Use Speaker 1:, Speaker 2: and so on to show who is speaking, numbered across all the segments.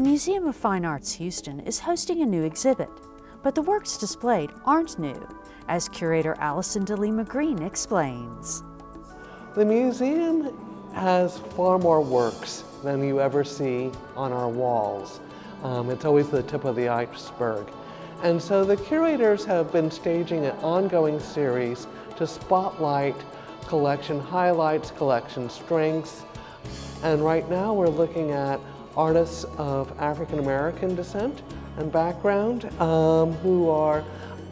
Speaker 1: Museum of Fine Arts Houston is hosting a new exhibit, but the works displayed aren't new, as curator Allison de Lima Green explains.
Speaker 2: The museum has far more works than you ever see on our walls. It's always the tip of the iceberg. And so the curators have been staging an ongoing series to spotlight collection highlights, collection strengths. And right now we're looking at artists of African American descent and background who are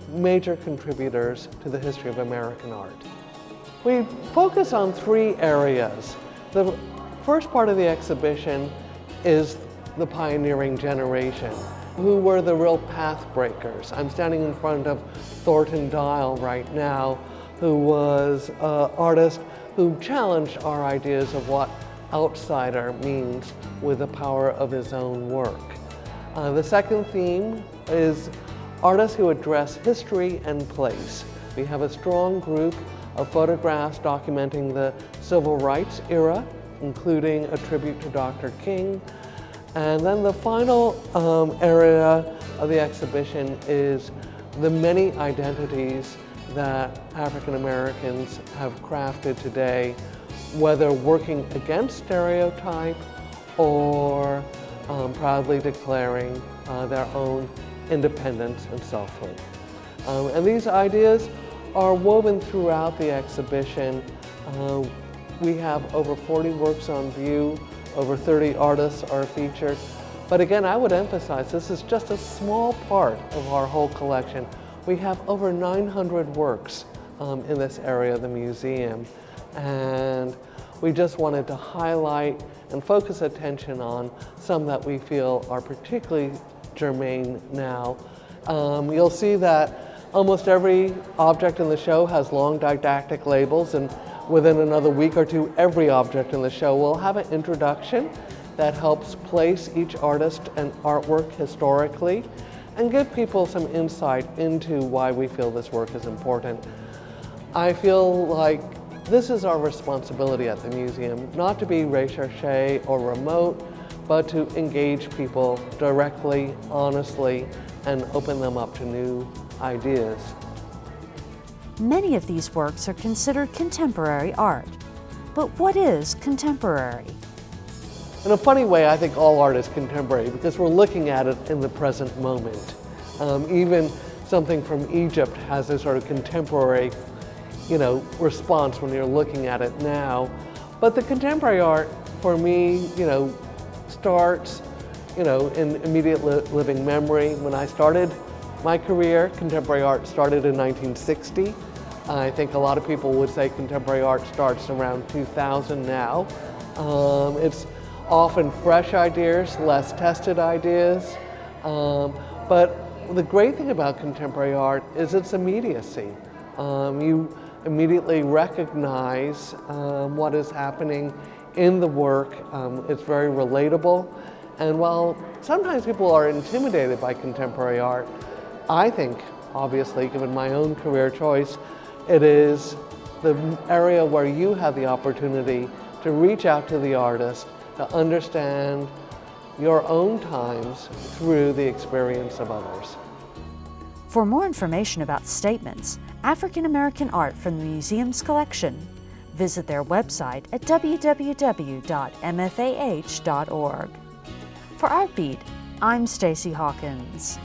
Speaker 2: major contributors to the history of American art. We focus on three areas. The first part of the exhibition is the pioneering generation, who were the real path breakers. I'm standing in front of Thornton Dial right now, who was an artist who challenged our ideas of what outsider means with the power of his own work. The second theme is artists who address history and place. We have a strong group of photographs documenting the civil rights era, including a tribute to Dr. King. And then the final area of the exhibition is the many identities that African Americans have crafted today, whether working against stereotype or proudly declaring their own independence and selfhood. And these ideas are woven throughout the exhibition. We have over 40 works on view, over 30 artists are featured. But again, I would emphasize this is just a small part of our whole collection. We have over 900 works in this area of the museum. And we just wanted to highlight and focus attention on some that we feel are particularly germane now. You'll see that almost every object in the show has long didactic labels, and within another week or two, every object in the show will have an introduction that helps place each artist and artwork historically and give people some insight into why we feel this work is important. I feel like this is our responsibility at the museum, not to be recherché or remote, but to engage people directly, honestly, and open them up to new ideas.
Speaker 1: Many of these works are considered contemporary art. But what is contemporary?
Speaker 2: In a funny way, I think all art is contemporary because we're looking at it in the present moment. Even something from Egypt has a sort of contemporary, response when you're looking at it now. But the contemporary art, for me, starts, in immediate living memory. When I started my career, contemporary art started in 1960. I think a lot of people would say contemporary art starts around 2000 now. It's often fresh ideas, less tested ideas. But the great thing about contemporary art is its immediacy. You immediately recognize what is happening in the work. It's very relatable. And while sometimes people are intimidated by contemporary art, I think, obviously, given my own career choice, it is the area where you have the opportunity to reach out to the artist, to understand your own times through the experience of others.
Speaker 1: For more information about statements, African American art from the museum's collection, visit their website at www.mfah.org. For Artbeat, I'm Stacee Hawkins.